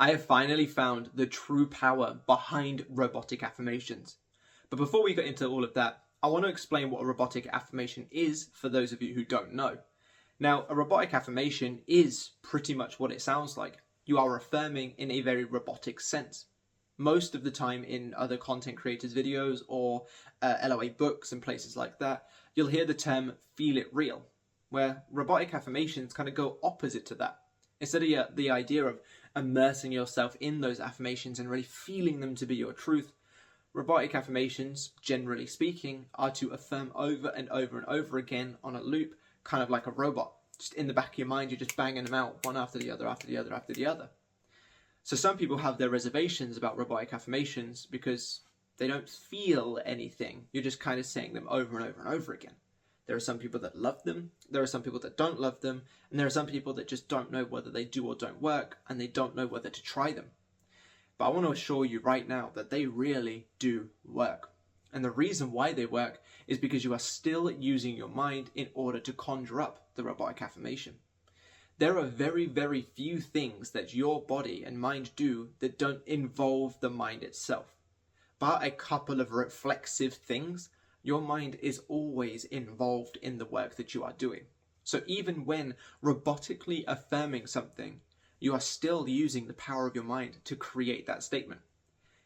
I have finally found the true power behind robotic affirmations. But before we get into all of that, I want to explain what a robotic affirmation is for those of you who don't know. Now, a robotic affirmation is pretty much what it sounds like. You are affirming in a very robotic sense. Most of the time in other content creators' videos or LOA books and places like that, you'll hear the term feel it real, where robotic affirmations kind of go opposite to that. Instead of the idea of immersing yourself in those affirmations and really feeling them to be your truth, robotic affirmations, generally speaking, are to affirm over and over and over again on a loop, kind of like a robot. Just in the back of your mind, you're just banging them out one after the other, after the other, after the other. So some people have their reservations about robotic affirmations because they don't feel anything. You're just kind of saying them over and over and over again. There are some people that love them, there are some people that don't love them, and there are some people that just don't know whether they do or don't work, and they don't know whether to try them. But I want to assure you right now that they really do work. And the reason why they work is because you are still using your mind in order to conjure up the robotic affirmation. There are very, very few things that your body and mind do that don't involve the mind itself. But a couple of reflexive things, your mind is always involved in the work that you are doing. So even when robotically affirming something, you are still using the power of your mind to create that statement.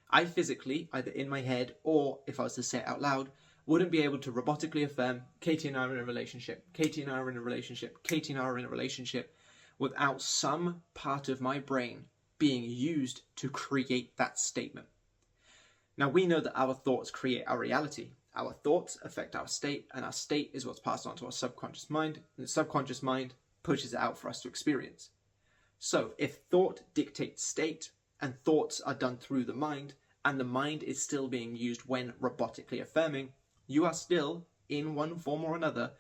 I physically, either in my head or if I was to say it out loud, wouldn't be able to robotically affirm Katie and I are in a relationship, Katie and I are in a relationship, Katie and I are in a relationship, without some part of my brain being used to create that statement. Now we know that our thoughts create our reality. Our thoughts affect our state, and our state is what's passed on to our subconscious mind, and the subconscious mind pushes it out for us to experience. So if thought dictates state, and thoughts are done through the mind, and the mind is still being used when robotically affirming, you are still, in one form or another,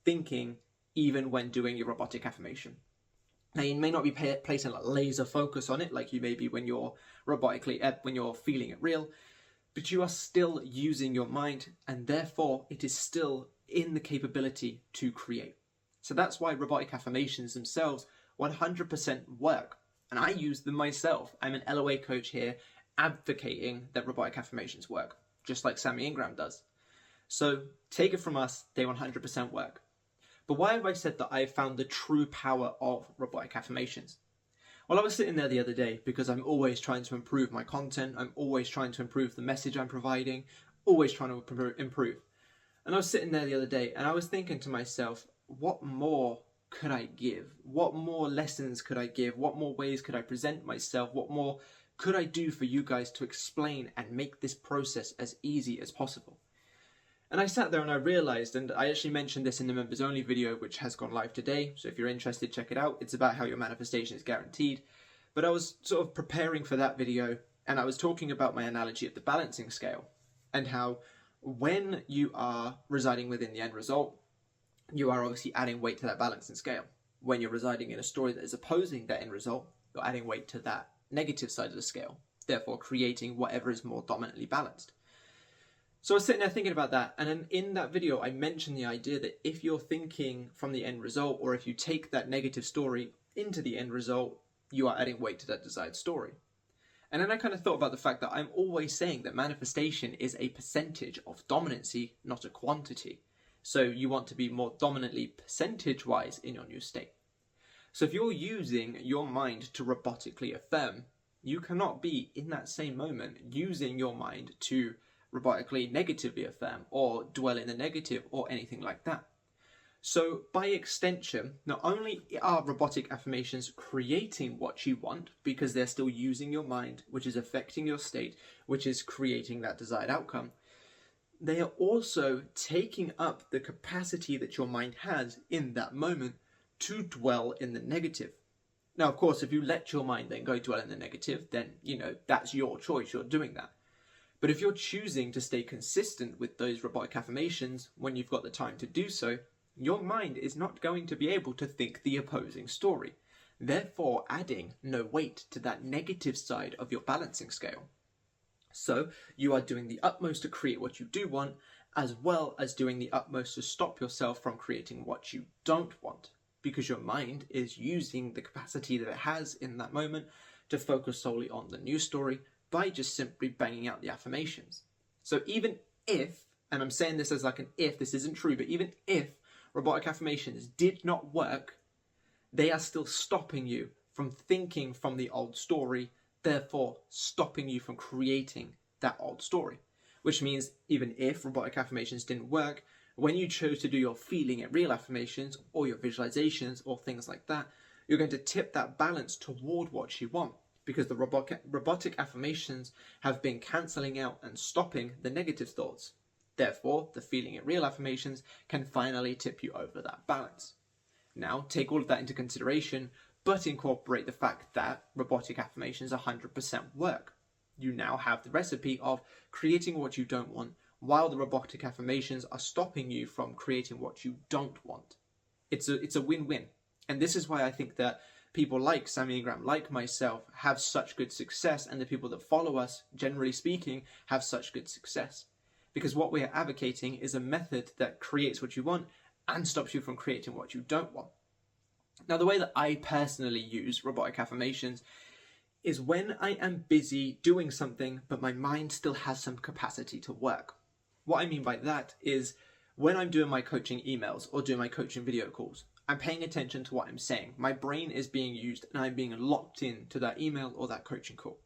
thinking even when doing your robotic affirmation. Now you may not be placing a laser focus on it like you may be when you're when you're feeling it real, but you are still using your mind, and therefore it is still in the capability to create. So that's why robotic affirmations themselves 100% work. And I use them myself. I'm an LOA coach here advocating that robotic affirmations work, just like Sammy Ingram does. So take it from us, they 100% work. But why have I said that I have found the true power of robotic affirmations? Well, I was sitting there the other day because I'm always trying to improve my content. I'm always trying to improve the message I'm providing, always trying to improve. And I was sitting there the other day and I was thinking to myself, what more could I give? What more lessons could I give? What more ways could I present myself? What more could I do for you guys to explain and make this process as easy as possible? And I sat there and I realized, and I actually mentioned this in the members only video, which has gone live today. So if you're interested, check it out. It's about how your manifestation is guaranteed. But I was sort of preparing for that video and I was talking about my analogy of the balancing scale and how when you are residing within the end result, you are obviously adding weight to that balancing scale. When you're residing in a story that is opposing that end result, you're adding weight to that negative side of the scale, therefore creating whatever is more dominantly balanced. So I was sitting there thinking about that, and then in that video I mentioned the idea that if you're thinking from the end result, or if you take that negative story into the end result, you are adding weight to that desired story. And then I kind of thought about the fact that I'm always saying that manifestation is a percentage of dominancy, not a quantity. So you want to be more dominantly percentage-wise in your new state. So if you're using your mind to robotically affirm, you cannot be in that same moment using your mind to robotically negatively affirm or dwell in the negative or anything like that. So by extension, not only are robotic affirmations creating what you want because they're still using your mind, which is affecting your state, which is creating that desired outcome, they are also taking up the capacity that your mind has in that moment to dwell in the negative. Now, of course, if you let your mind then go dwell in the negative, then, that's your choice, you're doing that. But if you're choosing to stay consistent with those robotic affirmations when you've got the time to do so, your mind is not going to be able to think the opposing story, therefore adding no weight to that negative side of your balancing scale. So you are doing the utmost to create what you do want, as well as doing the utmost to stop yourself from creating what you don't want, because your mind is using the capacity that it has in that moment to focus solely on the new story by just simply banging out the affirmations. So even if, and I'm saying this as like an if, this isn't true, but even if robotic affirmations did not work, they are still stopping you from thinking from the old story, therefore stopping you from creating that old story. Which means even if robotic affirmations didn't work, when you chose to do your feeling it real affirmations or your visualizations or things like that, you're going to tip that balance toward what you want, because the robotic affirmations have been cancelling out and stopping the negative thoughts. Therefore, the feeling it real affirmations can finally tip you over that balance. Now, take all of that into consideration, but incorporate the fact that robotic affirmations 100% work. You now have the recipe of creating what you don't want, while the robotic affirmations are stopping you from creating what you don't want. It's a win-win. And this is why I think that people like Sammy and Graham, like myself, have such good success, and the people that follow us, generally speaking, have such good success. Because what we are advocating is a method that creates what you want and stops you from creating what you don't want. Now, the way that I personally use robotic affirmations is when I am busy doing something, but my mind still has some capacity to work. What I mean by that is when I'm doing my coaching emails or doing my coaching video calls, I'm paying attention to what I'm saying. My brain is being used and I'm being locked in to that email or that coaching call.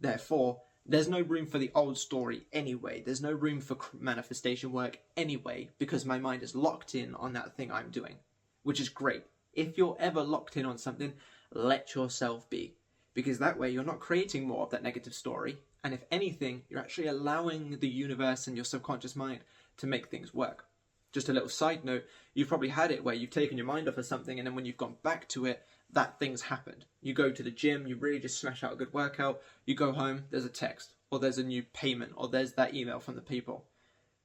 Therefore, there's no room for the old story anyway. There's no room for manifestation work anyway, because my mind is locked in on that thing I'm doing, which is great. If you're ever locked in on something, let yourself be, because that way you're not creating more of that negative story. And if anything, you're actually allowing the universe and your subconscious mind to make things work. Just a little side note, you've probably had it where you've taken your mind off of something, and then when you've gone back to it, that thing's happened. You go to the gym, you really just smash out a good workout, you go home, there's a text, or there's a new payment, or there's that email from the people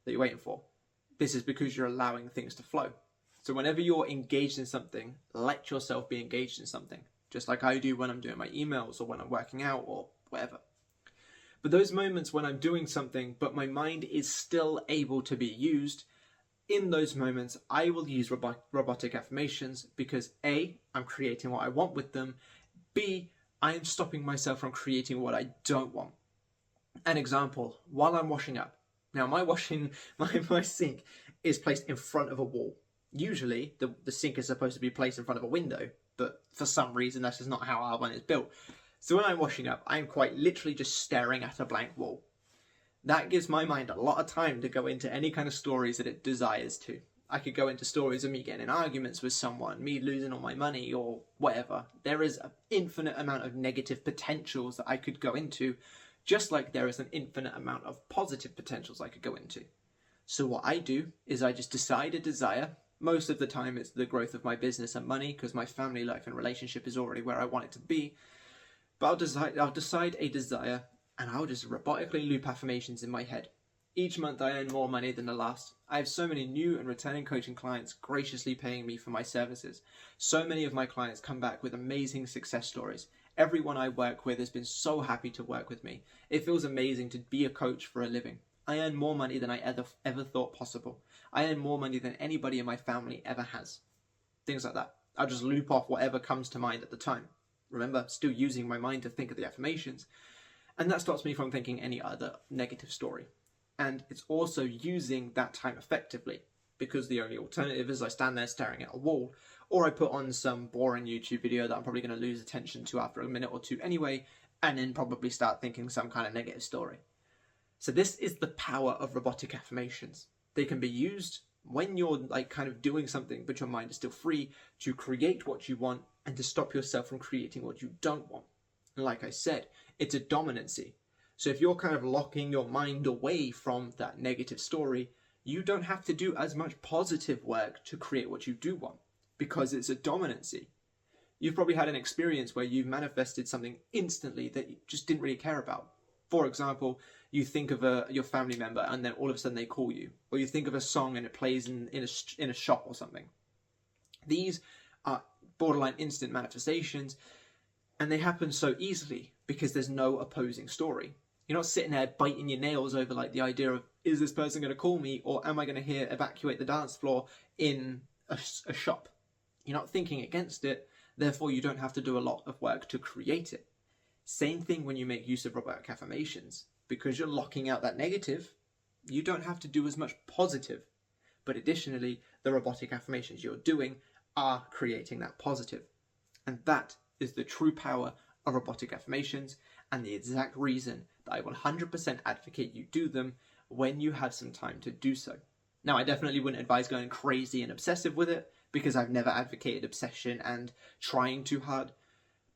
that you're waiting for. This is because you're allowing things to flow. So whenever you're engaged in something, let yourself be engaged in something, just like I do when I'm doing my emails or when I'm working out or whatever. But those moments when I'm doing something, but my mind is still able to be used, in those moments, I will use robotic affirmations because A, I'm creating what I want with them. B, I am stopping myself from creating what I don't want. An example, while I'm washing up. Now, my sink is placed in front of a wall. Usually, the sink is supposed to be placed in front of a window, but for some reason, that's just not how our one is built. So when I'm washing up, I'm quite literally just staring at a blank wall. That gives my mind a lot of time to go into any kind of stories that it desires to. I could go into stories of me getting in arguments with someone, me losing all my money or whatever. There is an infinite amount of negative potentials that I could go into, just like there is an infinite amount of positive potentials I could go into. So what I do is I just decide a desire. Most of the time it's the growth of my business and money, because my family life and relationship is already where I want it to be. But I'll decide a desire, and I'll just robotically loop affirmations in my head. Each month I earn more money than the last. I have so many new and returning coaching clients graciously paying me for my services. So many of my clients come back with amazing success stories. Everyone I work with has been so happy to work with me. It feels amazing to be a coach for a living. I earn more money than I ever thought possible. I earn more money than anybody in my family ever has. Things like that. I'll just loop off whatever comes to mind at the time. Remember, still using my mind to think of the affirmations. And that stops me from thinking any other negative story. And it's also using that time effectively, because the only alternative is I stand there staring at a wall, or I put on some boring YouTube video that I'm probably going to lose attention to after a minute or two anyway, and then probably start thinking some kind of negative story. So this is the power of robotic affirmations. They can be used when you're kind of doing something, but your mind is still free, to create what you want and to stop yourself from creating what you don't want. And like I said, it's a dominancy. So if you're kind of locking your mind away from that negative story, you don't have to do as much positive work to create what you do want, because it's a dominancy. You've probably had an experience where you've manifested something instantly that you just didn't really care about. For example, you think of your family member and then all of a sudden they call you. Or you think of a song and it plays in a shop or something. These are borderline instant manifestations, and they happen so easily because there's no opposing story. You're not sitting there biting your nails over the idea of, is this person going to call me, or am I going to hear evacuate the dance floor in a shop? You're not thinking against it, therefore you don't have to do a lot of work to create it. Same thing when you make use of robotic affirmations. Because you're locking out that negative, you don't have to do as much positive. But additionally, the robotic affirmations you're doing are creating that positive. And that is the true power of robotic affirmations, and the exact reason that I 100% advocate you do them when you have some time to do so. Now, I definitely wouldn't advise going crazy and obsessive with it, because I've never advocated obsession and trying too hard.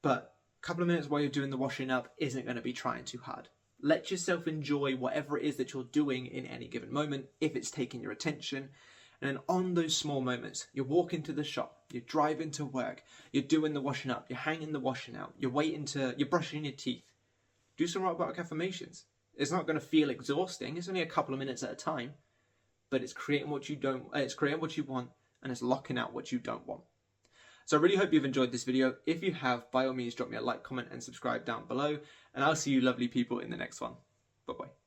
But a couple of minutes while you're doing the washing up isn't going to be trying too hard. Let yourself enjoy whatever it is that you're doing in any given moment, if it's taking your attention. And then on those small moments, you're walking to the shop, you're driving to work, you're doing the washing up, you're hanging the washing out, you're brushing your teeth. Do some robotic affirmations. It's not going to feel exhausting. It's only a couple of minutes at a time, but it's creating what you want, and it's locking out what you don't want. So I really hope you've enjoyed this video. If you have, by all means, drop me a like, comment, and subscribe down below, and I'll see you lovely people in the next one. Bye-bye.